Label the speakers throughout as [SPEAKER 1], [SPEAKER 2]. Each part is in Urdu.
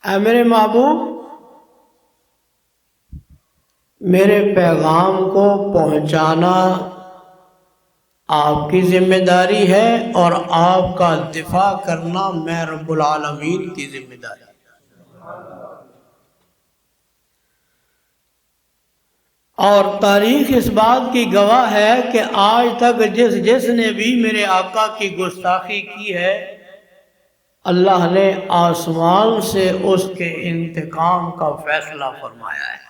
[SPEAKER 1] اے میرے محبوب، میرے پیغام کو پہنچانا آپ کی ذمہ داری ہے اور آپ کا دفاع کرنا میں رب العالمین کی ذمہ داری ہے۔ اور تاریخ اس بات کی گواہ ہے کہ آج تک جس نے بھی میرے آقا کی گستاخی کی ہے، اللہ نے آسمان سے اس کے انتقام کا فیصلہ فرمایا ہے۔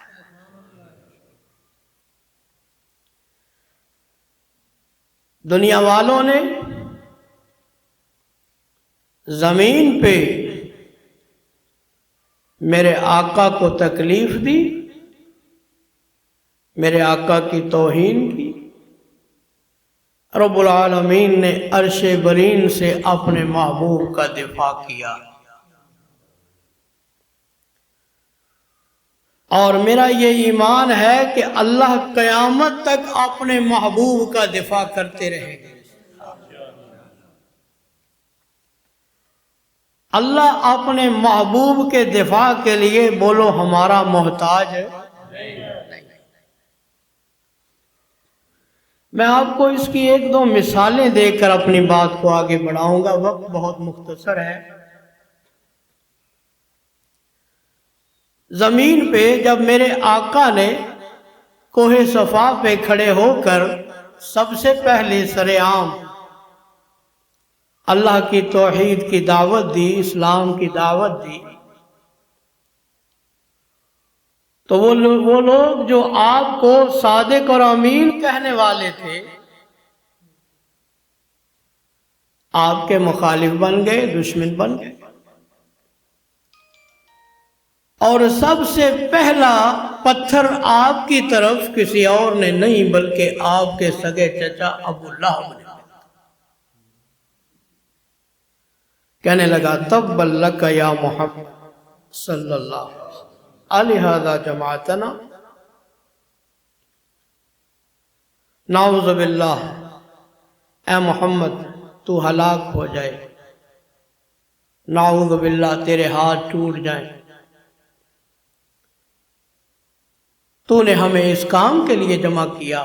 [SPEAKER 1] دنیا والوں نے زمین پہ میرے آقا کو تکلیف دی، میرے آقا کی توہین کی، رب العالمین نے عرش برین سے اپنے محبوب کا دفاع کیا۔ اور میرا یہ ایمان ہے کہ اللہ قیامت تک اپنے محبوب کا دفاع کرتے رہے گا۔ اللہ اپنے محبوب کے دفاع کے لیے بولو ہمارا محتاج ہے۔ میں آپ کو اس کی ایک دو مثالیں دے کر اپنی بات کو آگے بڑھاؤں گا، وقت بہت مختصر ہے۔ زمین پہ جب میرے آقا نے کوہ صفا پہ کھڑے ہو کر سب سے پہلے سرعام اللہ کی توحید کی دعوت دی، اسلام کی دعوت دی، تو وہ لوگ جو آپ کو صادق اور امین کہنے والے تھے، آپ کے مخالف بن گئے، دشمن بن گئے۔ اور سب سے پہلا پتھر آپ کی طرف کسی اور نے نہیں بلکہ آپ کے سگے چچا ابو لہب نے کہنے لگا تب لک یا محمد صلی اللہ علیہ وسلم الہذا جماعتنا، نعوذ باللہ، اے محمد تو ہلاک ہو جائے، نعوذ باللہ تیرے ہاتھ ٹوٹ جائیں، تو نے ہمیں اس کام کے لیے جمع کیا۔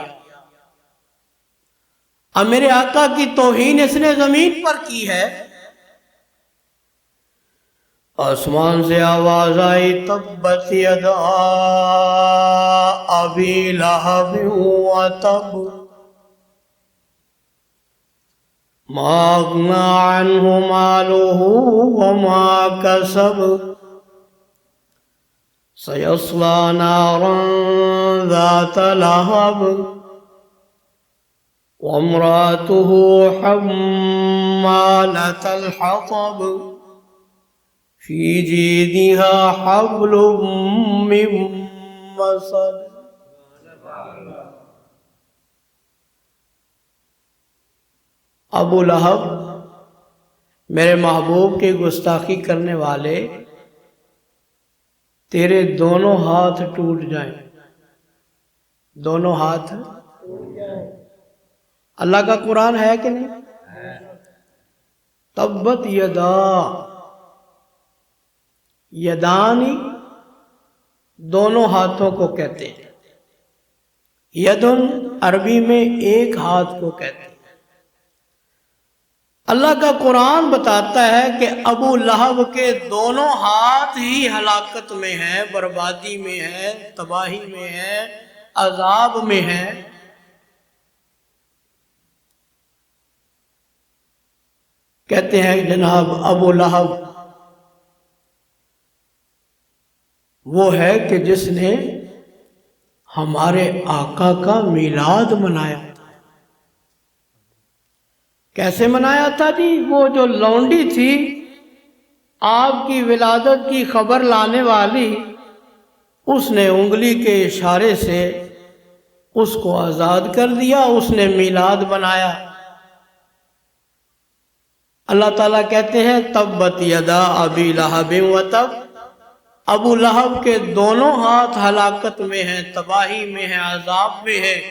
[SPEAKER 1] اب میرے آقا کی توہین اس نے زمین پر کی ہے، آسمان سے آواز آئی تبت یدا ابی لہب وتب ما اغنی عنہ مالہ وما کسب سیصلی نارا ذات لہب وامرأته حمالة الحطب فی جیدها حبل من مسد۔ ابو لہب میرے محبوب کی گستاخی کرنے والے، تیرے دونوں ہاتھ ٹوٹ جائیں، دونوں ہاتھ۔ اللہ کا قرآن ہے کہ نہیں؟ تبت یدا، یدانی دونوں ہاتھوں کو کہتے ہیں، یدن عربی میں ایک ہاتھ کو کہتے ہیں۔ اللہ کا قرآن بتاتا ہے کہ ابو لہب کے دونوں ہاتھ ہی ہلاکت میں ہیں، بربادی میں ہے، تباہی میں ہے، عذاب میں ہے۔ کہتے ہیں جناب ابو لہب وہ ہے کہ جس نے ہمارے آقا کا میلاد منایا تھا۔ کیسے منایا تھا جی؟ وہ جو لونڈی تھی آپ کی ولادت کی خبر لانے والی، اس نے انگلی کے اشارے سے اس کو آزاد کر دیا، اس نے میلاد بنایا۔ اللہ تعالیٰ کہتے ہیں تبت یدا ابی لہب وتب، ابو لہب کے دونوں ہاتھ ہلاکت میں ہیں، تباہی میں ہیں، عذاب میں ہیں۔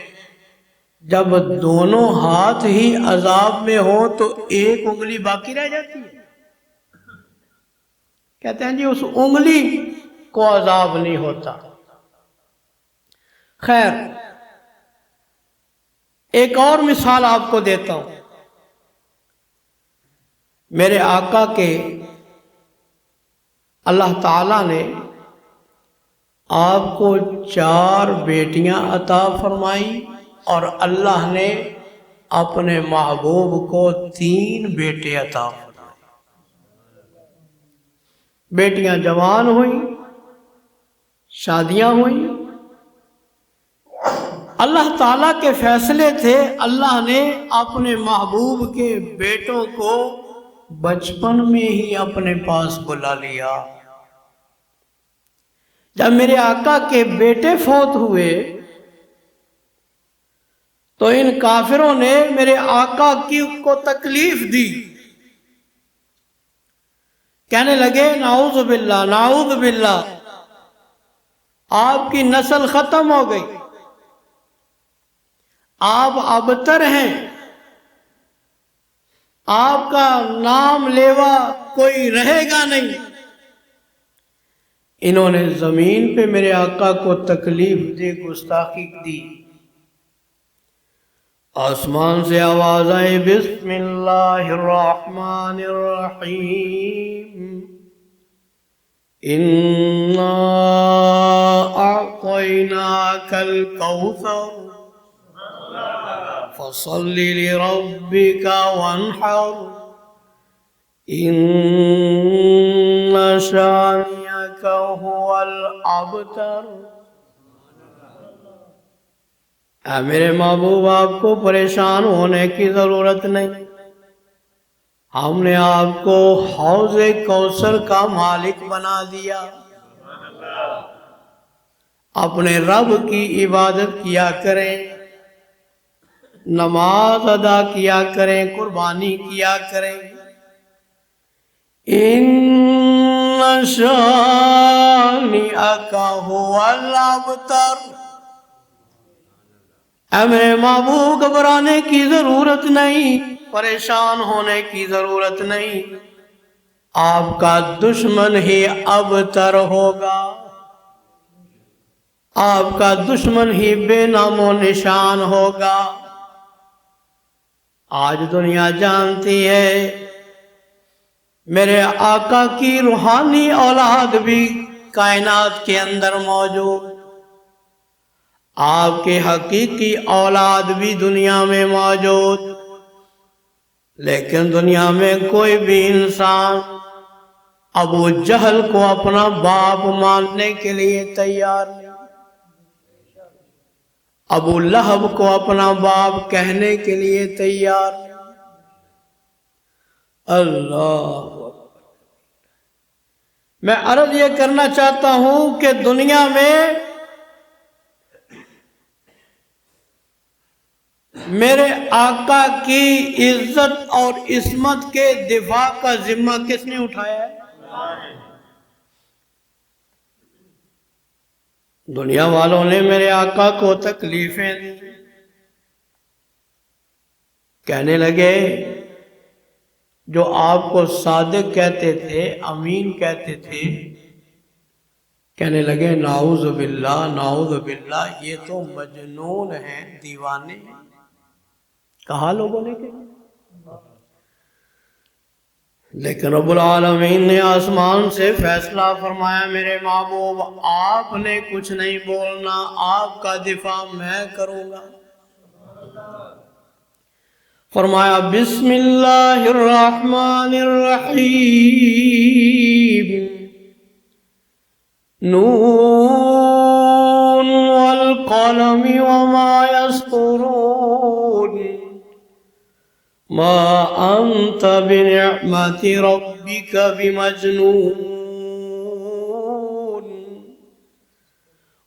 [SPEAKER 1] جب دونوں ہاتھ ہی عذاب میں ہوں تو ایک انگلی باقی رہ جاتی ہے؟ کہتے ہیں جی اس انگلی کو عذاب نہیں ہوتا۔ خیر، ایک اور مثال آپ کو دیتا ہوں۔ میرے آقا کے اللہ تعالیٰ نے آپ کو 4 بیٹیاں عطا فرمائی، اور اللہ نے اپنے محبوب کو 3 بیٹے عطا فرمائے۔ بیٹیاں جوان ہوئیں، شادیاں ہوئیں، اللہ تعالیٰ کے فیصلے تھے۔ اللہ نے اپنے محبوب کے بیٹوں کو بچپن میں ہی اپنے پاس بلا لیا۔ جب میرے آقا کے بیٹے فوت ہوئے تو ان کافروں نے میرے آقا کو تکلیف دی، کہنے لگے نعوذ باللہ نعوذ باللہ، آپ کی نسل ختم ہو گئی، آپ ابتر ہیں، آپ کا نام لیوا کوئی رہے گا نہیں۔ انہوں نے زمین پہ میرے آقا کو تکلیف دی، گستاخی دی۔ آسمان سے آواز آئی، بسم اللہ الرحمن الرحیم، اِنَّا أَعْطَيْنَاكَ الْكَوْثَرَ فَصَلِّ لِرَبِّكَ وَانْحَرْ إِنَّ شَانِئَكَ هُوَ الْأَبْتَرُ۔ اے میرے محبوب، آپ کو پریشان ہونے کی ضرورت نہیں، ہم نے آپ کو حوض کوثر کا مالک بنا دیا۔ اپنے رب کی عبادت کیا کریں، نماز ادا کیا کریں، قربانی کیا کریں۔ ان شانئک ھو الابتر۔ اے میرے محبوب، گھبرانے کی ضرورت نہیں، پریشان ہونے کی ضرورت نہیں، آپ کا دشمن ہی ابتر ہوگا، آپ کا دشمن ہی بے نام و نشان ہوگا۔ آج دنیا جانتی ہے میرے آقا کی روحانی اولاد بھی کائنات کے اندر موجود، آپ کے حقیقی اولاد بھی دنیا میں موجود، لیکن دنیا میں کوئی بھی انسان ابو جہل کو اپنا باپ ماننے کے لیے تیار نہیں، ابو لہب کو اپنا باپ کہنے کے لیے تیار نہیں۔ اللہ، میں عرض یہ کرنا چاہتا ہوں کہ دنیا میں میرے آقا کی عزت اور عصمت کے دفاع کا ذمہ کس نے اٹھایا ہے؟ دنیا والوں نے میرے آقا کو تکلیفیں دی، کہنے لگے جو آپ کو صادق کہتے تھے، امین کہتے تھے، کہنے لگے نعوذ باللہ نعوذ باللہ، یہ تو مجنون ہیں، دیوانے ہیں۔ کہا لوگوں نے کہ لیکن رب العالمین نے آسمان سے فیصلہ فرمایا، میرے محبوب آپ نے کچھ نہیں بولنا، آپ کا دفاع میں کروں گا۔ فرمایا بسم اللہ الرحمن الرحیم، نون والقلم وما يسطرون، ما أنت بنعمة ربك بمجنون،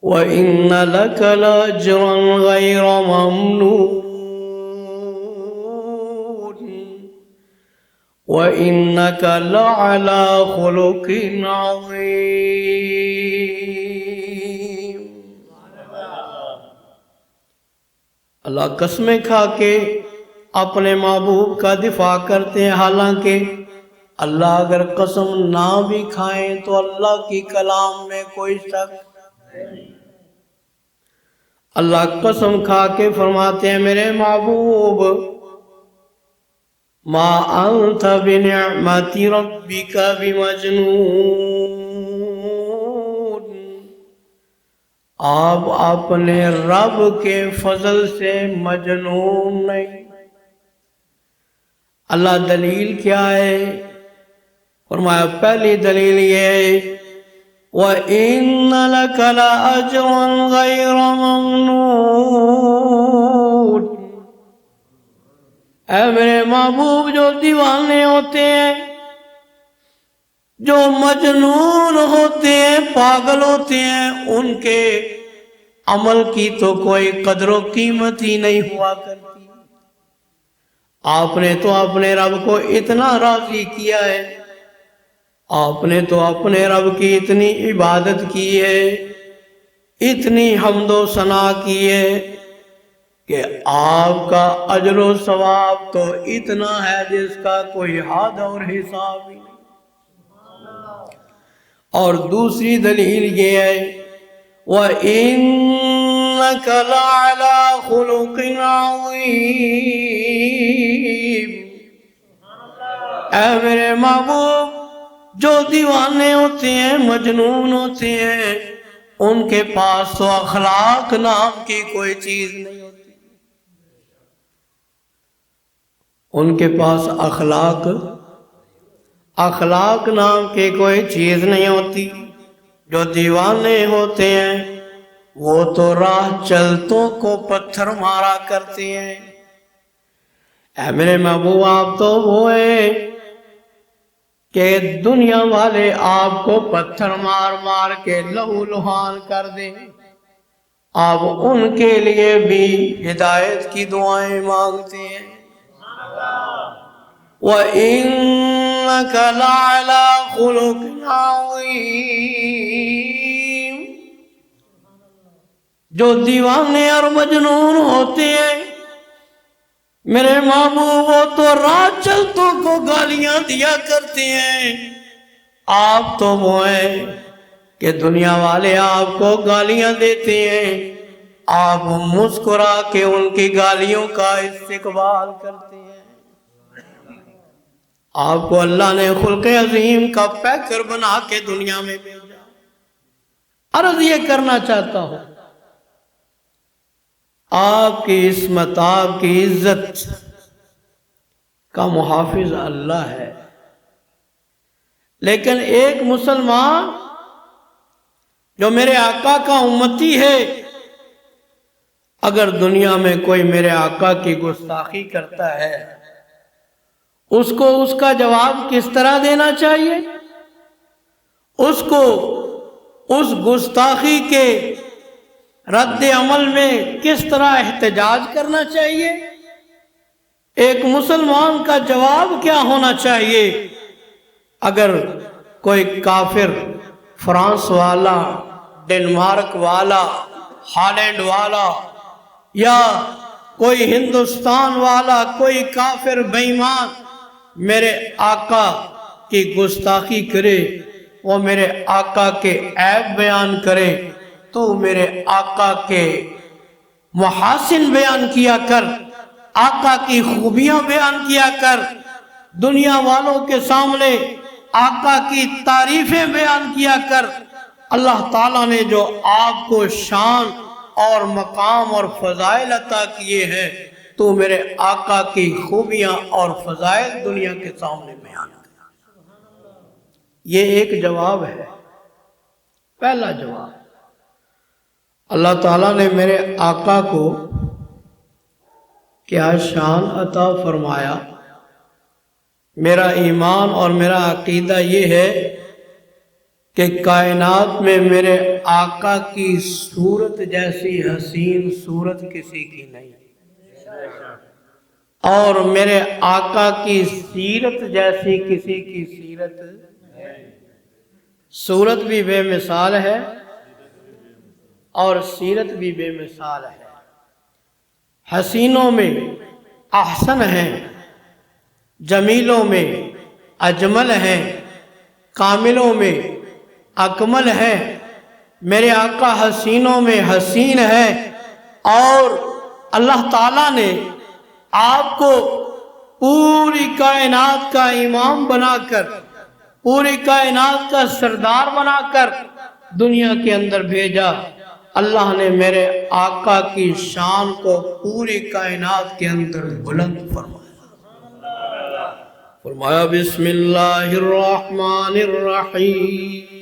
[SPEAKER 1] وإن لك لأجرا غير ممنون، وإنك لعلى خلق عظيم۔ اللہ قسمیں کھا کے اپنے محبوب کا دفاع کرتے ہیں، حالانکہ اللہ اگر قسم نہ بھی کھائیں تو اللہ کی کلام میں کوئی شک نہیں۔ اللہ قسم کھا کے فرماتے ہیں میرے محبوب ما انت بنعمت ربک بمجنون، آپ اپنے رب کے فضل سے مجنون نہیں۔ اللہ دلیل کیا ہے؟ فرمایا پہلی دلیل یہ ہے وَإِنَّ لَكَ لَأَجْرًا غَيْرَ مَمْنُونٍ، اے میرے محبوب جو دیوانے ہوتے ہیں، جو مجنون ہوتے ہیں، پاگل ہوتے ہیں، ان کے عمل کی تو کوئی قدر و قیمت ہی نہیں ہوا کرتی۔ آپ نے تو اپنے رب کو اتنا راضی کیا ہے، آپ نے تو اپنے رب کی اتنی عبادت کی ہے، اتنی حمد و ثنا کی ہے کہ آپ کا اجر و ثواب تو اتنا ہے جس کا کوئی حد اور حساب ہی نہیں۔ اور دوسری دلیل یہ ہے وَإِنَّكَ لَعَلَىٰ خُلُقٍ عَظِيمٍ، اے میرے محبوب جو دیوانے ہوتے ہیں، مجنون ہوتے ہیں، ان کے پاس تو اخلاق نام کی کوئی چیز نہیں ہوتی، ان کے پاس اخلاق نام کی کوئی چیز نہیں ہوتی۔ جو دیوانے ہوتے ہیں وہ تو راہ چلتوں کو پتھر مارا کرتے ہیں۔ اے میرے محبوب آپ تو وہ ہیں کہ دنیا والے آپ کو پتھر مار مار کے لہو لہان کر دیں، آپ ان کے لیے بھی ہدایت کی دعائیں مانگتے ہیں۔ وَإِنَّكَ لَعَلَىٰ خُلُقٍ عَظِيمٍ، جو دیوانے اور مجنون ہوتے ہیں میرے محبوب وہ تو راہ چلتوں کو گالیاں دیا کرتے ہیں، آپ تو وہ ہیں کہ دنیا والے آپ کو گالیاں دیتے ہیں، آپ مسکرا کے ان کی گالیوں کا استقبال کرتے ہیں۔ آپ کو اللہ نے خلق عظیم کا پیکر بنا کے دنیا میں بھیجا۔ عرض یہ کرنا چاہتا ہوں آپ کی عصمت، آپ کی عزت کا محافظ اللہ ہے، لیکن ایک مسلمان جو میرے آقا کا امتی ہے، اگر دنیا میں کوئی میرے آقا کی گستاخی کرتا ہے اس کو اس کا جواب کس طرح دینا چاہیے؟ اس کو اس گستاخی کے رد عمل میں کس طرح احتجاج کرنا چاہیے؟ ایک مسلمان کا جواب کیا ہونا چاہیے اگر کوئی کافر، فرانس والا، ڈنمارک والا، ہالینڈ والا یا کوئی ہندوستان والا، کوئی کافر بے ایمان میرے آقا کی گستاخی کرے، وہ میرے آقا کے عیب بیان کرے، تو میرے آقا کے محاسن بیان کیا کر، آقا کی خوبیاں بیان کیا کر، دنیا والوں کے سامنے آقا کی تعریفیں بیان کیا کر۔ اللہ تعالیٰ نے جو آپ کو شان اور مقام اور فضائل عطا کیے ہیں، تو میرے آقا کی خوبیاں اور فضائل دنیا کے سامنے بیان کر۔ یہ ایک جواب ہے، پہلا جواب۔ اللہ تعالیٰ نے میرے آقا کو کیا شان عطا فرمایا۔ میرا ایمان اور میرا عقیدہ یہ ہے کہ کائنات میں میرے آقا کی صورت جیسی حسین صورت کسی کی نہیں، اور میرے آقا کی سیرت جیسی کسی کی سیرت، صورت بھی بے مثال ہے اور سیرت بھی بے مثال ہے۔ حسینوں میں احسن ہیں، جمیلوں میں اجمل ہیں، کاملوں میں اکمل ہیں، میرے آقا حسینوں میں حسین ہے، اور اللہ تعالیٰ نے آپ کو پوری کائنات کا امام بنا کر، پوری کائنات کا سردار بنا کر دنیا کے اندر بھیجا۔ اللہ نے میرے آقا کی شان کو پوری کائنات کے اندر بلند فرمایا بسم اللہ الرحمن الرحیم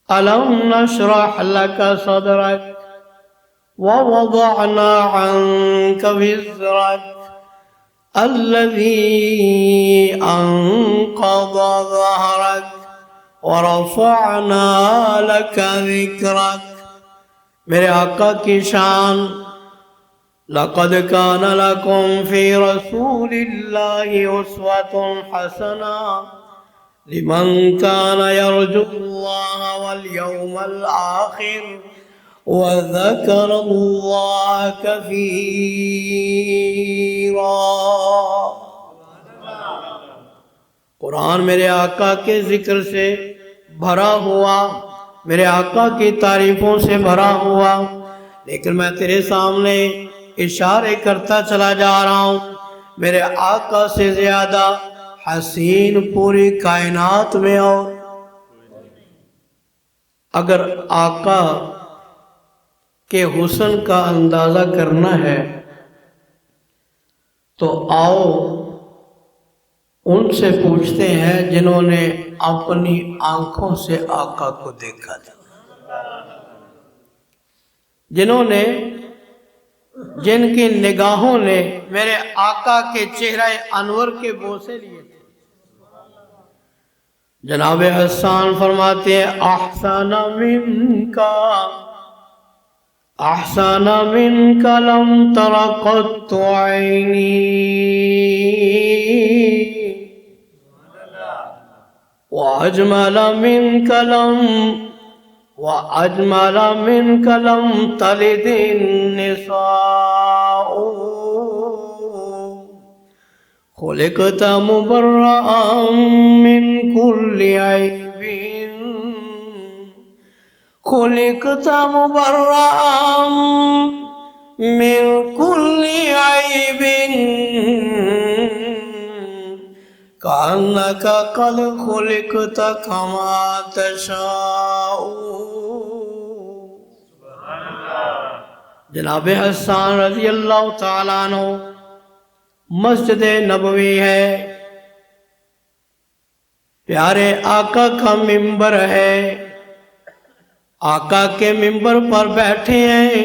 [SPEAKER 1] ألم نشرح لك صدرك ووضعنا عنك وزرك الذي أنقض ظهرك ورفعنا لك ذكرك۔ میرے آقا کی شان، لقد كان لكم في رسول الله أسوة حسنة لمن كان يرجو الله واليوم الآخر وذكر الله كثيرا۔ قرآن میرے آقا کے ذکر سے بھرا ہوا، میرے آقا کی تعریفوں سے بھرا ہوا، لیکن میں تیرے سامنے اشارے کرتا چلا جا رہا ہوں۔ میرے آقا سے زیادہ حسین پوری کائنات میں اور اگر آقا کے حسن کا اندازہ کرنا ہے تو آؤ ان سے پوچھتے ہیں جنہوں نے اپنی آنکھوں سے آقا کو دیکھا تھا، جن کی نگاہوں نے میرے آقا کے چہرہ انور کے بوسے لیے تھے۔ جناب حسان فرماتے ہیں احسن منک لم تر قط عینی واجمل منك لم تلد النساء خلقت مبرأ من كل عيب خلقت مبرأ من كل عيب كأنك قد خلقت كما تشاء۔ جناب حسان رضی اللہ تعالیٰ عنہ، مسجد نبوی ہے، پیارے آقا کا ممبر ہے، آقا کے ممبر پر بیٹھے ہیں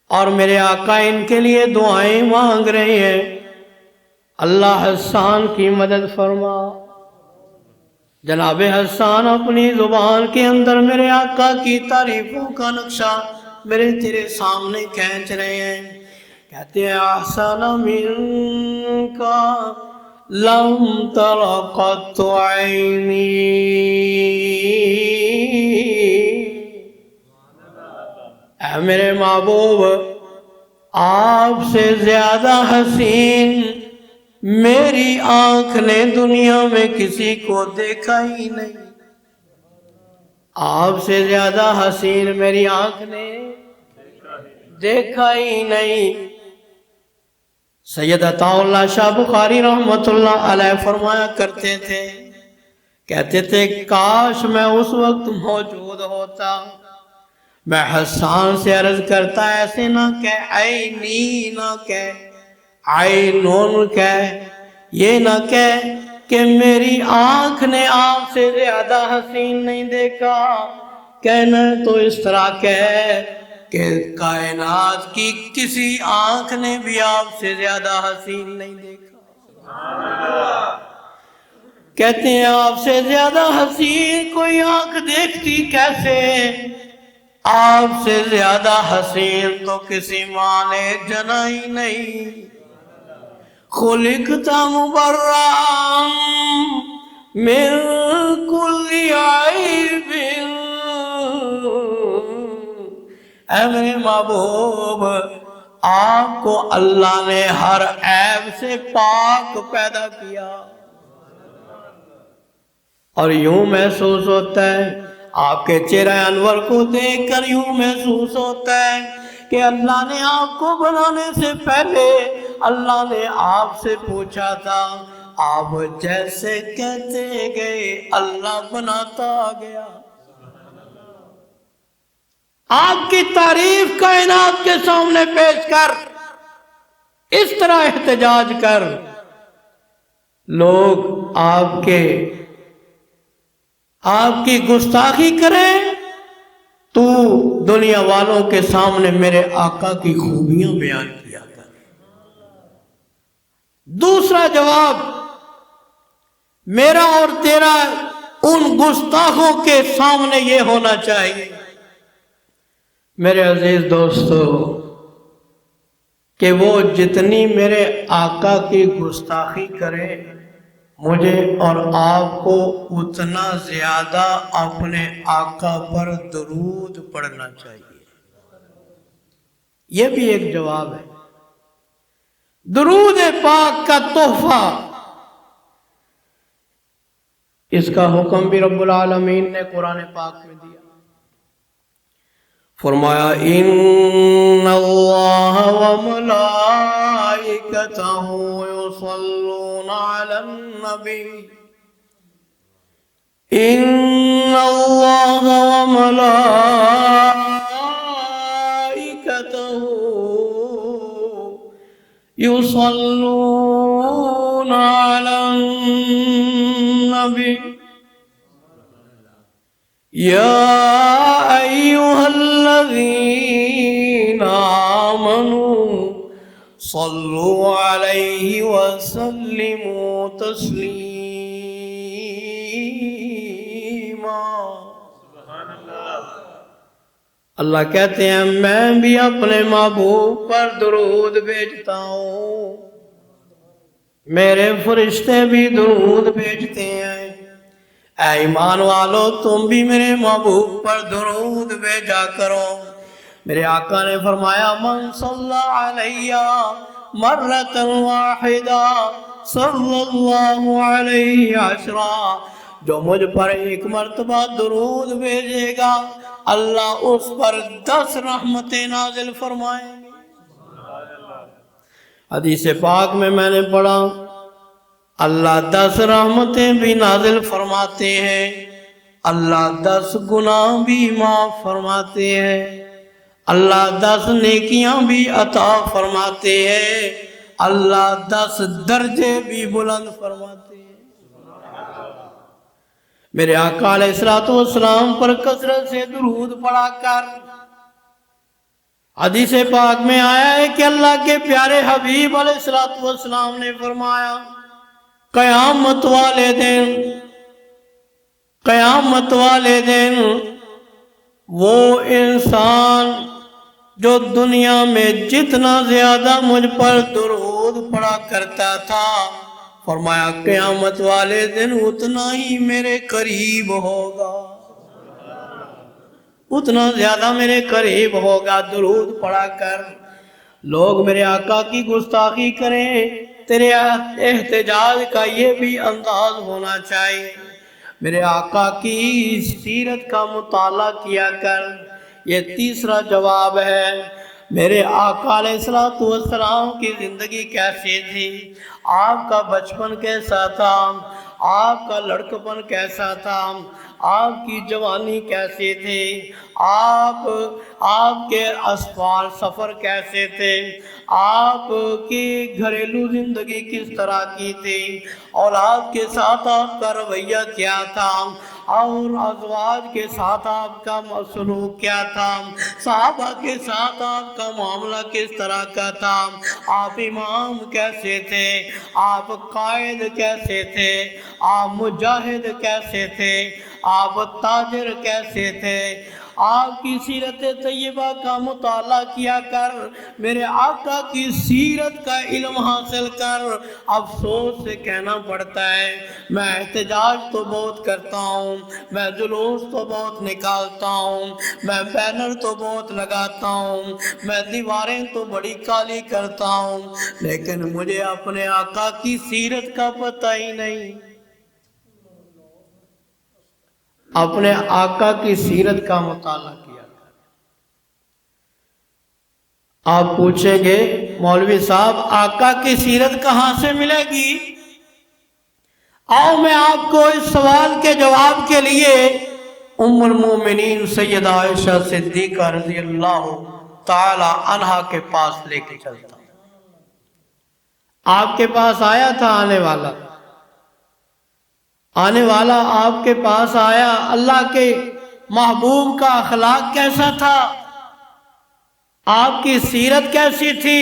[SPEAKER 1] اور میرے آقا ان کے لیے دعائیں مانگ رہے ہیں، اللہ حسان کی مدد فرما۔ جناب حسان اپنی زبان کے اندر میرے آقا کی تعریفوں کا نقشہ میرے تیرے سامنے کھینچ رہے ہیں، کہتے ہیں احسن منک لم تر قط عینی، اے میرے محبوب آپ سے زیادہ حسین میری آنکھ نے دنیا میں کسی کو دیکھا ہی نہیں، آپ سے زیادہ حسین میری آنکھ نے دیکھا ہی نہیں۔ سید عطا اللہ شاہ بخاری رحمت اللہ علیہ فرمایا کرتے تھے، کہتے تھے کاش میں اس وقت موجود ہوتا، میں حسان سے عرض کرتا ایسے نہ کہہ عینی، نہ کہہ عینون، کہہ یہ نہ کہہ کہ میری آنکھ نے آپ سے زیادہ حسین نہیں دیکھا، کہنا تو اس طرح کہہ کہ کائنات کی کسی آنکھ نے بھی آپ سے زیادہ حسین نہیں دیکھا۔ کہتے ہیں آپ سے زیادہ حسین کوئی آنکھ دیکھتی کیسے، آپ سے زیادہ حسین تو کسی ماں نے جنا ہی نہیں۔ خلقت مبرأ من كل عیب، اے میرے محبوب آپ کو اللہ نے ہر عیب سے پاک پیدا کیا، اور یوں محسوس ہوتا ہے آپ کے چہرہ انور کو دیکھ کر یوں محسوس ہوتا ہے کہ اللہ نے آپ کو بنانے سے پہلے اللہ نے آپ سے پوچھا تھا، آپ جیسے کہتے گئے اللہ بناتا گیا۔ آپ کی تعریف کائنات کے سامنے پیش کر، اس طرح احتجاج کر، لوگ آپ کی گستاخی کریں، تو دنیا والوں کے سامنے میرے آقا کی خوبیاں بیان کیا کر۔ دوسرا جواب میرا اور تیرا ان گستاخوں کے سامنے یہ ہونا چاہیے، میرے عزیز دوستو، کہ وہ جتنی میرے آقا کی گستاخی کرے، مجھے اور آپ کو اتنا زیادہ اپنے آقا پر درود پڑھنا چاہیے۔ یہ بھی ایک جواب ہے۔ درود پاک کا تحفہ، اس کا حکم بھی رب العالمین نے قرآن پاک میں دیا، فرمایا ان اللہ وملائکتہ یصلون علی النبی، ان اللہ وملائکتہ یصلون علی النبی یا ایہا الذین آمنوا صلوا علیہ وسلموا تسلیما۔ اللہ کہتے ہیں میں بھی اپنے محبوب پر درود بھیجتا ہوں، میرے فرشتے بھی درود بھیجتے ہیں، اے ایمان والو تم بھی میرے محبوب پر درود بھیجا کرو۔ میرے آقا نے فرمایا من صلی علیہ مرۃ واحدہ صلی اللہ علیہ عشرہ، جو مجھ پر ایک مرتبہ درود بھیجے گا اللہ اس پر 10 رحمتیں نازل فرمائیں گے۔ حدیث پاک میں نے پڑھا اللہ 10 رحمتیں بھی نازل فرماتے ہیں، اللہ 10 گناہ بھی معاف فرماتے ہیں، اللہ 10 نیکیاں بھی عطا فرماتے ہیں، اللہ 10 درجے بھی بلند فرماتے ہیں۔ میرے آقا علیہ السلام پر کثرت سے درود پڑھا کر، حدیث پاک میں آیا ہے کہ اللہ کے پیارے حبیب علیہ السلام نے فرمایا قیامت والے دن وہ انسان جو دنیا میں جتنا زیادہ مجھ پر درود پڑا کرتا تھا، فرمایا قیامت والے دن اتنا ہی میرے قریب ہوگا، اتنا زیادہ میرے قریب ہوگا درود پڑھا کر۔ لوگ میرے آقا کی گستاخی کریں، تیرے احتجاج کا یہ بھی انداز ہونا چاہیے، میرے آقا کی سیرت کا مطالعہ کیا کر۔ یہ تیسرا جواب ہے، میرے آقا علیہ السلام کی زندگی کیسی تھی، آپ کا بچپن کیسا تھا، آپ کا لڑکپن کیسا تھا، آپ کی جوانی کیسی تھی، آپ کے اسفار سفر کیسے تھے، آپ کی گھریلو زندگی کس طرح کی تھی، اولاد کے ساتھ آپ کا رویہ کیا تھا، اور ازواج کے ساتھ آپ کا سلوک کیا تھا، صحابہ کے ساتھ آپ کا معاملہ کس طرح کا تھا، آپ امام کیسے تھے، آپ قائد کیسے تھے، آپ مجاہد کیسے تھے، آپ تاجر کیسے تھے، آپ کی سیرت طیبہ کا مطالعہ کیا کر، میرے آقا کی سیرت کا علم حاصل کر۔ افسوس سے کہنا پڑتا ہے میں احتجاج تو بہت کرتا ہوں، میں جلوس تو بہت نکالتا ہوں، میں بینر تو بہت لگاتا ہوں، میں دیواریں تو بڑی کالی کرتا ہوں، لیکن مجھے اپنے آقا کی سیرت کا پتہ ہی نہیں۔ اپنے آقا کی سیرت کا مطالعہ کیا۔ آپ پوچھیں گے مولوی صاحب آقا کی سیرت کہاں سے ملے گی؟ آؤ میں آپ کو اس سوال کے جواب کے لیے ام المومنین سیدہ عائشہ صدیقہ رضی اللہ تعالی عنہا کے پاس لے کے چلتا ہوں۔ آپ کے پاس آیا تھا آنے والا آپ کے پاس آیا، اللہ کے محبوب کا اخلاق کیسا تھا، آپ کی سیرت کیسی تھی؟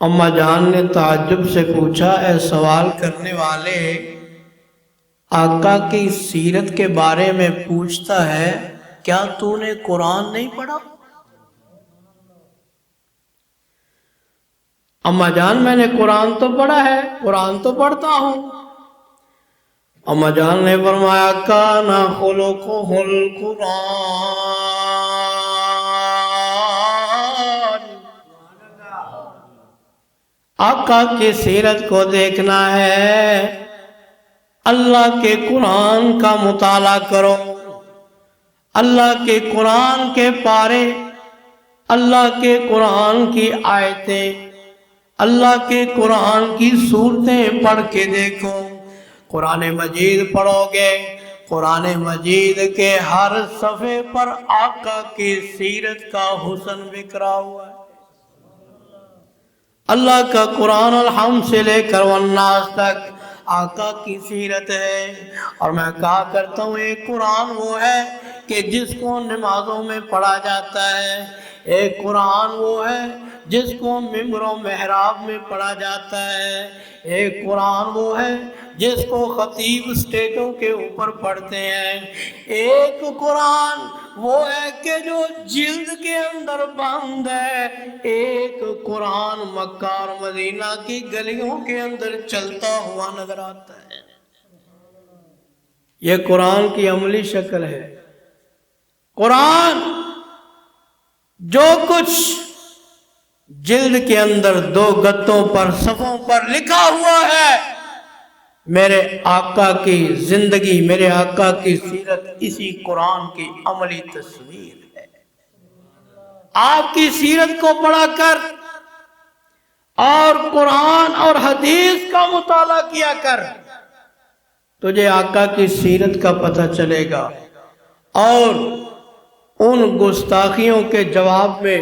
[SPEAKER 1] اماں جان نے تعجب سے پوچھا، اے سوال کرنے والے، آقا کی سیرت کے بارے میں پوچھتا ہے، کیا تو نے قرآن نہیں پڑھا؟ اماں جان میں نے قرآن تو پڑھا ہے، قرآن تو پڑھتا ہوں۔ اماں جان نے فرمایا کان خلقہ القرآن، آقا کی سیرت کو دیکھنا ہے، اللہ کے قرآن کا مطالعہ کرو، اللہ کے قرآن کے پارے، اللہ کے قرآن کی آیتیں، اللہ کے قرآن کی صورتیں پڑھ کے دیکھو۔ قرآن مجید پڑھو گے، قرآن مجید کے ہر صفحے پر آقا کی سیرت کا حسن بکھرا ہوا ہے۔ اللہ کا قرآن الحمد سے لے کر والناس تک آقا کی سیرت ہے۔ اور میں کہا کرتا ہوں ایک قرآن وہ ہے کہ جس کو نمازوں میں پڑھا جاتا ہے، ایک قرآن وہ ہے جس کو ممبر و محراب میں پڑھا جاتا ہے، ایک قرآن وہ ہے جس کو خطیب اسٹیجوں کے اوپر پڑھتے ہیں، ایک قرآن وہ ہے کہ جو جلد کے اندر بند ہے، ایک قرآن مکہ اور مدینہ کی گلیوں کے اندر چلتا ہوا نظر آتا ہے۔ یہ قرآن کی عملی شکل ہے۔ قرآن جو کچھ جلد کے اندر دو گتوں پر صفوں پر لکھا ہوا ہے، میرے آقا کی زندگی، میرے آقا کی سیرت اسی قرآن کی عملی تصویر ہے۔ آپ کی سیرت کو پڑھا کر اور قرآن اور حدیث کا مطالعہ کیا کر، تجھے آقا کی سیرت کا پتہ چلے گا۔ اور ان گستاخیوں کے جواب میں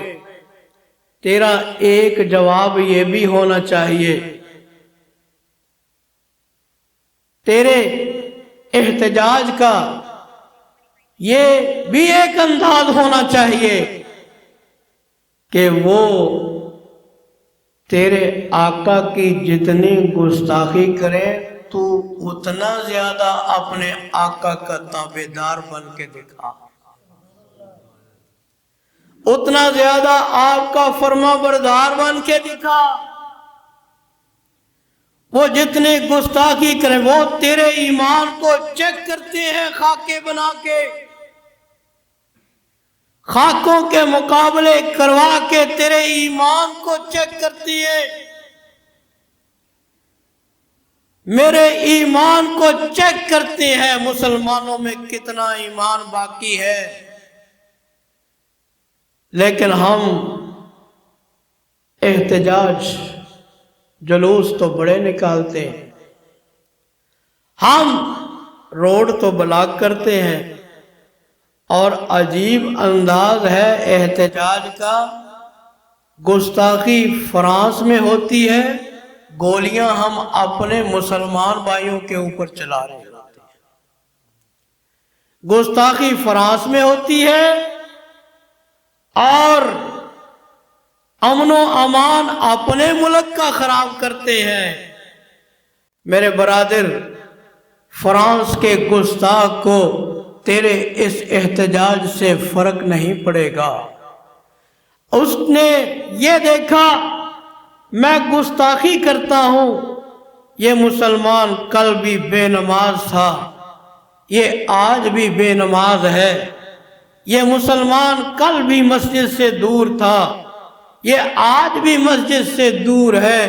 [SPEAKER 1] تیرا ایک جواب یہ بھی ہونا چاہیے، تیرے احتجاج کا یہ بھی ایک انداز ہونا چاہیے کہ وہ تیرے آقا کی جتنی گستاخی کرے تو اتنا زیادہ اپنے آقا کا تابعدار بن کے دکھا، اتنا زیادہ آپ کا فرما بردار بن کے دکھا۔ وہ جتنے گستاخی کریں وہ تیرے ایمان کو چیک کرتے ہیں، خاکے بنا کے، خاکوں کے مقابلے کروا کے تیرے ایمان کو چیک کرتی ہے۔ میرے ایمان کو چیک کرتے ہیں مسلمانوں میں کتنا ایمان باقی ہے، لیکن ہم احتجاج جلوس تو بڑے نکالتے ہیں، ہم روڈ تو بلاک کرتے ہیں، اور عجیب انداز ہے احتجاج کا، گستاخی فرانس میں ہوتی ہے، گولیاں ہم اپنے مسلمان بھائیوں کے اوپر چلا رہے ہوتے ہیں۔ گستاخی فرانس میں ہوتی ہے اور امن و امان اپنے ملک کا خراب کرتے ہیں۔ میرے برادر، فرانس کے گستاخ کو تیرے اس احتجاج سے فرق نہیں پڑے گا۔ اس نے یہ دیکھا میں گستاخی کرتا ہوں، یہ مسلمان کل بھی بے نماز تھا، یہ آج بھی بے نماز ہے، یہ مسلمان کل بھی مسجد سے دور تھا، یہ آج بھی مسجد سے دور ہے،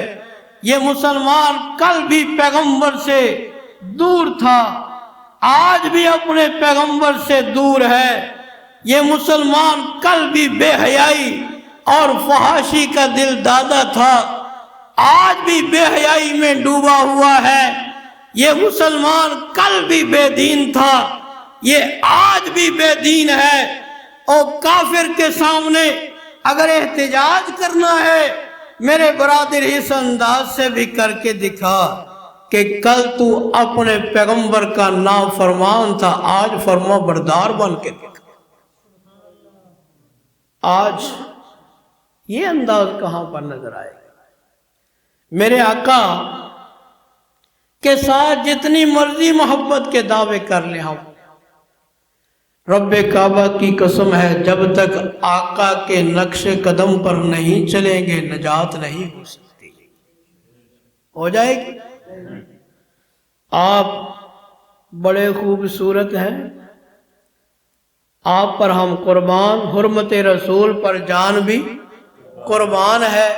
[SPEAKER 1] یہ مسلمان کل بھی پیغمبر سے دور تھا، آج بھی اپنے پیغمبر سے دور ہے، یہ مسلمان کل بھی بے حیائی اور فحاشی کا دل دادا تھا، آج بھی بے حیائی میں ڈوبا ہوا ہے، یہ مسلمان کل بھی بے دین تھا، یہ آج بھی بے دین ہے۔ اور کافر کے سامنے اگر احتجاج کرنا ہے، میرے برادر اس انداز سے بھی کر کے دکھا کہ کل تو اپنے پیغمبر کا نافرمان تھا، آج فرما بردار بن کے دکھا۔ آج یہ انداز کہاں پر نظر آئے گا؟ میرے آقا کے ساتھ جتنی مرضی محبت کے دعوے کر لیں ہم، رب کعبہ کی قسم ہے جب تک آقا کے نقش قدم پر نہیں چلیں گے نجات نہیں ہو سکتی۔ ہو جائے گی؟ آپ بڑے خوبصورت ہیں، آپ پر ہم قربان، حرمت رسول پر جان بھی قربان ہے،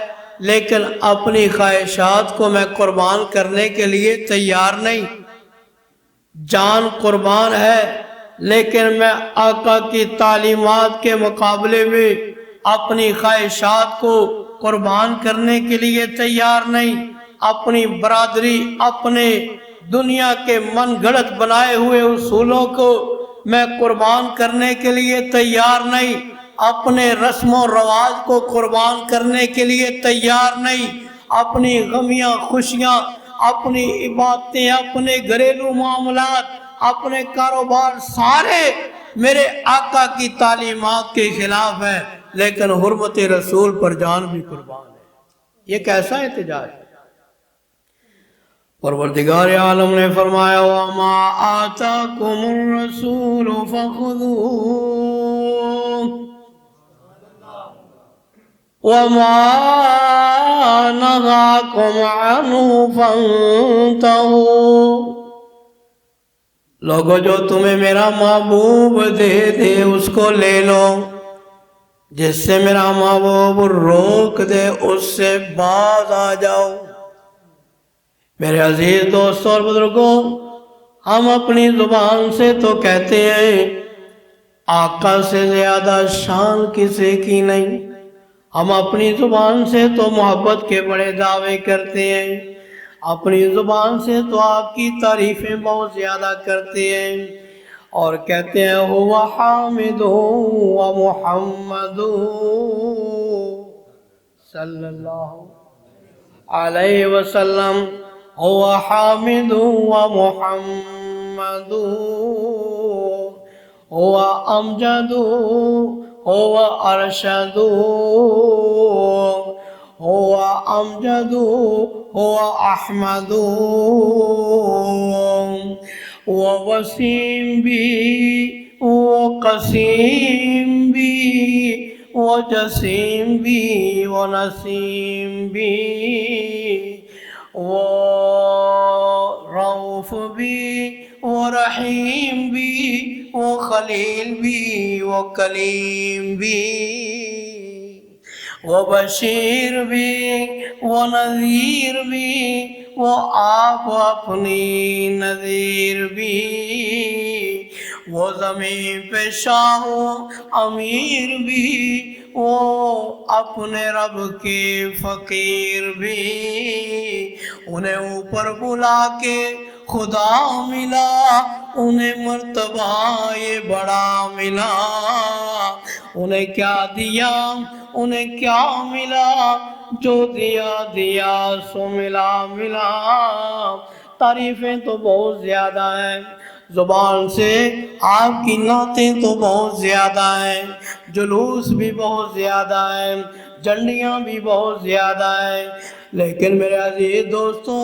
[SPEAKER 1] لیکن اپنی خواہشات کو میں قربان کرنے کے لیے تیار نہیں۔ جان قربان ہے لیکن میں آقا کی تعلیمات کے مقابلے میں اپنی خواہشات کو قربان کرنے کے لیے تیار نہیں، اپنی برادری، اپنے دنیا کے من گھڑت بنائے ہوئے اصولوں کو میں قربان کرنے کے لیے تیار نہیں، اپنے رسم و رواج کو قربان کرنے کے لیے تیار نہیں، اپنی غمیاں خوشیاں، اپنی عبادتیں، اپنے گھریلو معاملات، اپنے کاروبار سارے میرے آقا کی تعلیمات کے خلاف ہیں، لیکن حرمت رسول پر جان بھی قربان ہے۔ یہ کیسا احتجاج ہے؟ پروردگار عالم نے فرمایا وَمَا آتَاكُمُ الرَّسُولُ فَخُذُوهُ وَمَا نَهَاكُمْ عَنْهُ فَانْتَهُوا۔ لوگو جو تمہیں میرا محبوب دے دے اس کو لے لو، جس سے میرا محبوب روک دے اس سے باز آ جاؤ۔ میرے عزیز دوستوں اور بزرگوں، ہم اپنی زبان سے تو کہتے ہیں آقا سے زیادہ شان کسی کی نہیں، ہم اپنی زبان سے تو محبت کے بڑے دعوے کرتے ہیں، اپنی زبان سے تو آپ کی تعریفیں بہت زیادہ کرتے ہیں اور کہتے ہیں هو حامد و محمد صلی اللہ علیہ وسلم، هو حامد و محمد هو امجد هو ارشد هو امجد هو احمد هو وسیم بھی وہ قسیم بھی وہ جسیم بھی وہ نسیم بھی وہ رؤوف بھی وہ رحیم بھی وہ خلیل بھی وہ کلیم بھی وہ بشیر بھی وہ نذیر بھی وہ آپ اپنی نذیر بھی وہ زمین پہ شاہ و امیر بھی وہ اپنے رب کے فقیر بھی انہیں اوپر بلا کے خدا ملا انہیں مرتبہ یہ بڑا ملا انہیں کیا دیا انہیں کیا ملا جو دیا سو ملا تعریفیں تو بہت زیادہ ہیں زبان سے آپ کی نعتیں تو بہت زیادہ ہیں جلوس بھی بہت زیادہ ہیں جھنڈیاں بھی بہت زیادہ ہیں لیکن میرے عزیز دوستوں،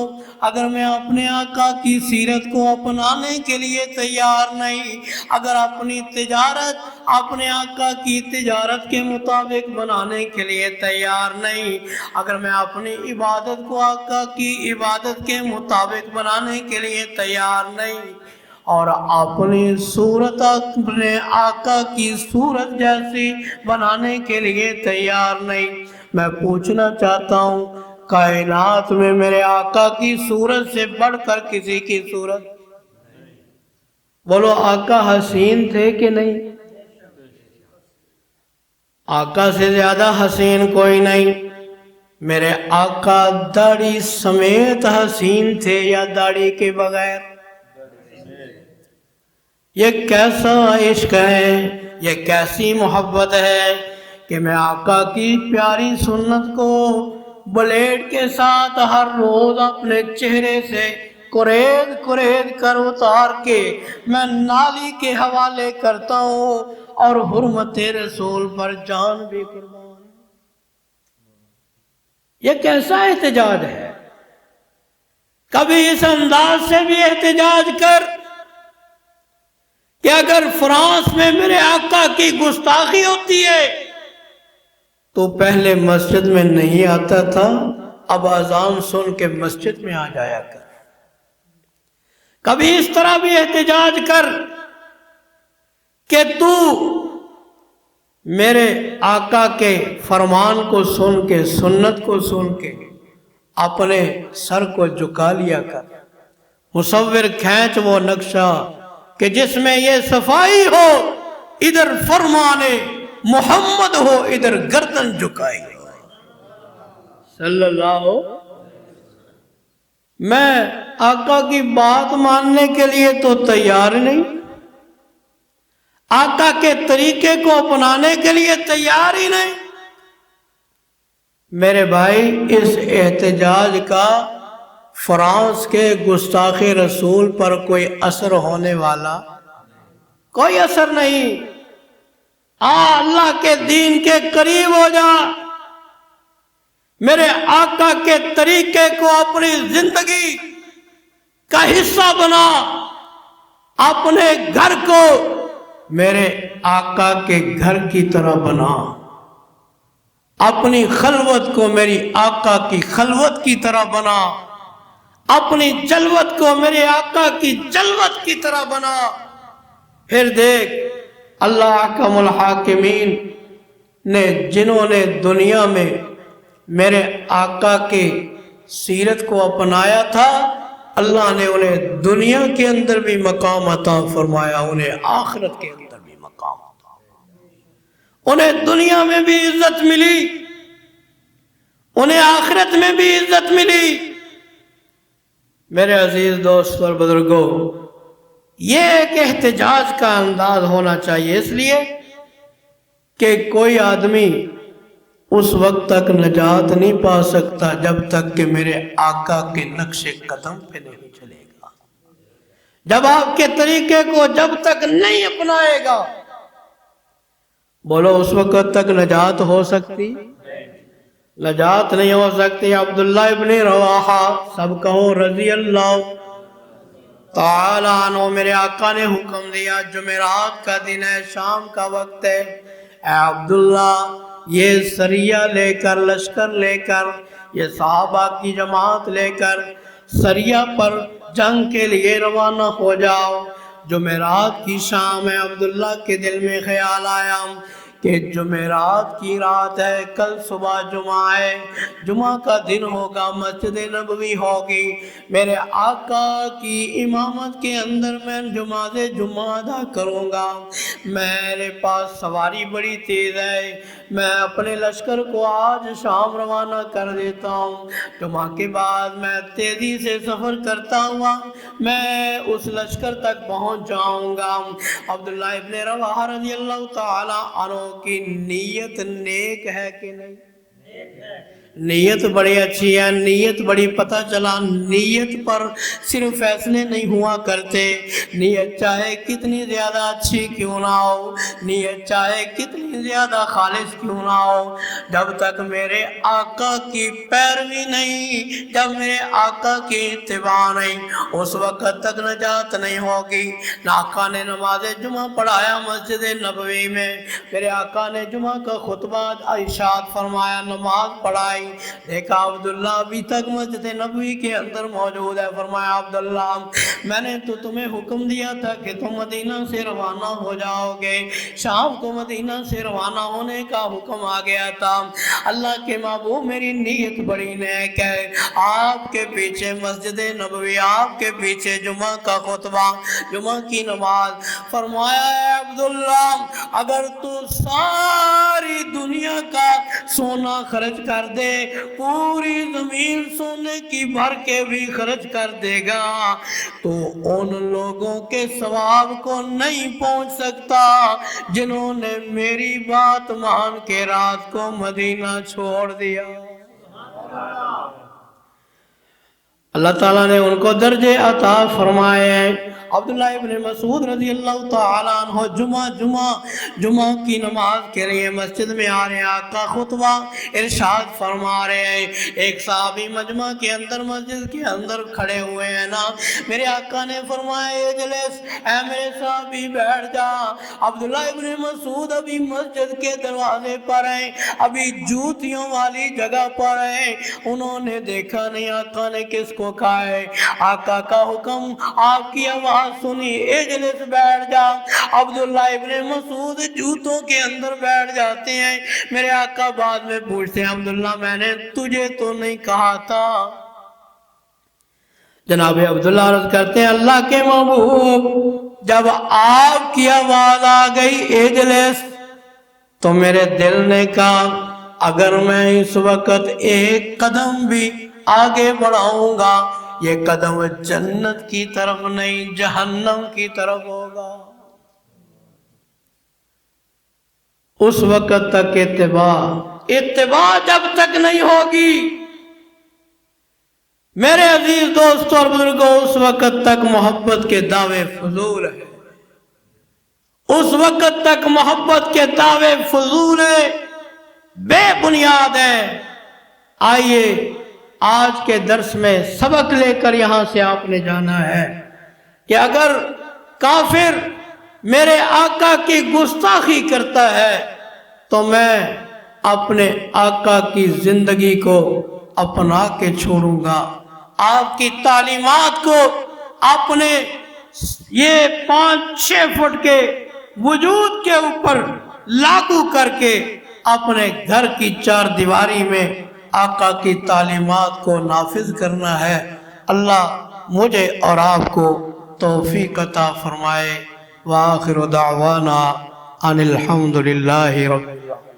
[SPEAKER 1] اگر میں اپنے آقا کی سیرت کو اپنانے کے لیے تیار نہیں، اگر اپنی تجارت اپنے آقا کی تجارت کے مطابق بنانے کے لیے تیار نہیں، اگر میں اپنی عبادت کو آقا کی عبادت کے مطابق بنانے کے لیے تیار نہیں، اور اپنی صورت اپنے آقا کی صورت جیسی بنانے کے لیے تیار نہیں، میں پوچھنا چاہتا ہوں، کائنات میں میرے آقا کی صورت سے بڑھ کر کسی کی صورت؟ بولو، آقا حسین تھے کہ نہیں؟ آقا سے زیادہ حسین کوئی نہیں۔ میرے آقا داڑھی سمیت حسین تھے یا داڑھی کے بغیر؟ یہ کیسا عشق ہے، یہ کیسی محبت ہے کہ میں آقا کی پیاری سنت کو بلیڈ کے ساتھ ہر روز اپنے چہرے سے کرید کر اتار کے میں نالی کے حوالے کرتا ہوں، اور حرمت رسول پر جان بھی قربان۔ یہ کیسا احتجاج ہے؟ کبھی اس انداز سے بھی احتجاج کر کہ اگر فرانس میں میرے آقا کی گستاخی ہوتی ہے تو پہلے مسجد میں نہیں آتا تھا، اب اذان سن کے مسجد میں آ جایا کر۔ کبھی اس طرح بھی احتجاج کر کہ تو میرے آقا کے فرمان کو سن کے، سنت کو سن کے اپنے سر کو جھکا لیا کر۔ مصور کھینچ وہ نقشہ کہ جس میں یہ صفائی ہو، ادھر فرمانے محمد ہو، ادھر گردن جھکائی ہو، صلی اللہ ہو۔ میں آقا کی بات ماننے کے لیے تو تیار نہیں، آقا کے طریقے کو اپنانے کے لیے تیار ہی نہیں۔ میرے بھائی، اس احتجاج کا فرانس کے گستاخ رسول پر کوئی اثر ہونے والا کوئی اثر نہیں۔ اللہ کے دین کے قریب ہو جا، میرے آقا کے طریقے کو اپنی زندگی کا حصہ بنا، اپنے گھر کو میرے آقا کے گھر کی طرح بنا، اپنی خلوت کو میری آقا کی خلوت کی طرح بنا، اپنی جلوت کو میرے آقا کی جلوت کی طرح بنا۔ پھر دیکھ، اللہ احکم الحاکمین نے جنہوں نے دنیا میں میرے آقا کی سیرت کو اپنایا تھا، اللہ نے انہیں دنیا کے اندر بھی مقام عطا فرمایا، انہیں آخرت کے اندر بھی مقام عطا فرمایا۔ انہیں دنیا میں بھی عزت ملی، انہیں آخرت میں بھی عزت ملی۔ میرے عزیز دوست اور بزرگوں، یہ ایک احتجاج کا انداز ہونا چاہیے، اس لیے کہ کوئی آدمی اس وقت تک نجات نہیں پا سکتا جب تک کہ میرے آقا کے نقش قدم پہ نہیں چلے گا، جب آپ کے طریقے کو جب تک نہیں اپنائے گا۔ بولو، اس وقت تک نجات ہو سکتی؟ نجات نہیں ہو سکتی۔ عبداللہ ابن رواحہ، سب کہو رضی اللہ تعالی عنہ، میرے آقا نے حکم دیا، جمعرات کا دن ہے، شام کا وقت ہے، اے عبداللہ، یہ سریہ لے کر، لشکر لے کر، یہ صحابہ کی جماعت لے کر سریہ پر جنگ کے لیے روانہ ہو جاؤ۔ جمعرات کی شام ہے، عبداللہ کے دل میں خیال آیا کہ جمعرات کی رات ہے، کل صبح جمعہ ہے، جمعہ کا دن ہوگا، مسجد نبوی ہوگی، میرے آقا کی امامت کے اندر میں جمعہ ادا کروں گا۔ میرے پاس سواری بڑی تیز ہے، میں اپنے لشکر کو آج شام روانہ کر دیتا ہوں، جمعہ کے بعد میں تیزی سے سفر کرتا ہوا میں اس لشکر تک پہنچ جاؤں گا۔ عبداللہ ابن رواحہ رضی اللہ تعالی عنہ کی نیت نیک ہے کہ نہیں؟ نیت بڑی اچھی ہے، نیت بڑی پتہ چلا نیت پر صرف فیصلے نہیں ہوا کرتے، نیت چاہے کتنی زیادہ اچھی کیوں نہ ہو، نیت چاہے کتنی زیادہ خالص کیوں نہ ہو، جب تک میرے آقا کی پیروی نہیں، جب میرے آقا کی اتباع نہیں، اس وقت تک نجات نہیں ہوگی۔ آقا نے نماز جمعہ پڑھایا مسجد نبوی میں، میرے آقا نے جمعہ کا خطبہ ارشاد فرمایا، نماز پڑھائی، دیکھا عبداللہ ابھی تک مسجد نبوی کے اندر موجود ہے، فرمایا عبداللہ میں نے تو تمہیں حکم دیا تھا کہ تم مدینہ سے روانہ ہو جاؤ گے، شام کو مدینہ سے روانہ ہونے کا حکم آ گیا تھا، اللہ کے محبوب میری نیت بڑی نیک ہے، آپ کے پیچھے مسجد نبوی، آپ کے پیچھے جمعہ کا خطبہ، جمعہ کی نماز، فرمایا ہے عبداللہ اگر تو ساری دنیا کا سونا خرچ کر دے، پوری زمین سونے کی بھر کے بھی خرچ کر دے گا تو ان لوگوں کے ثواب کو نہیں پہنچ سکتا جنہوں نے میری بات مان کے رات کو مدینہ چھوڑ دیا۔ اللہ تعالیٰ نے ان کو درجے عطا فرمائے ہیں۔ عبداللہ ابن مسعود رضی اللہ تعالیٰ عنہ جمعہ کی نماز کے لیے مسجد میں آ رہے ہیں، آقا خطبہ ارشاد فرما رہے ہیں، ایک صحابی مجمع کے اندر مسجد کے اندر کھڑے ہوئے ہیں نا، میرے آقا نے فرمایا اجلس، اے میرے صحابی بیٹھ جا۔ عبداللہ ابن مسعود ابھی مسجد کے دروازے پر ہیں، ابھی جوتیوں والی جگہ پر ہیں، انہوں نے دیکھا نہیں آقا نے کس کو کہا ہے، آقا کا حکم، آپ کی آواز سنی، اجلس بیٹھ جا۔ عبداللہ ابن مسعود جوتوں کے اندر بیٹھ جاتے ہیں، میرے آقا بعد میں پوچھتے ہیں عبداللہ میں نے تجھے تو نہیں کہا تھا؟ جناب عبداللہ عرض کرتے ہیں اللہ کے محبوب جب آپ کی آواز آ گئی اجلس تو میرے دل نے کہا اگر میں اس وقت ایک قدم بھی آگے بڑھاؤں گا یہ قدم جنت کی طرف نہیں جہنم کی طرف ہوگا۔ اس وقت تک اتباع جب تک نہیں ہوگی میرے عزیز دوستوں اور بزرگوں، اس وقت تک محبت کے دعوے فضول ہیں، اس وقت تک محبت کے دعوے فضول ہیں، بے بنیاد ہیں۔ آئیے آج کے درس میں سبق لے کر یہاں سے آپ نے جانا ہے کہ اگر کافر میرے آقا کی گستاخی کرتا ہے تو میں اپنے آقا کی زندگی کو اپنا کے چھوڑوں گا، آپ کی تعلیمات کو اپنے یہ 5-6 فٹ کے وجود کے اوپر لاگو کر کے اپنے گھر کی 4 دیواری میں آقا کی تعلیمات کو نافذ کرنا ہے۔ اللہ مجھے اور آپ کو توفیق عطا فرمائے۔ وآخر دعوانا ان الحمد للہ رب العالمین۔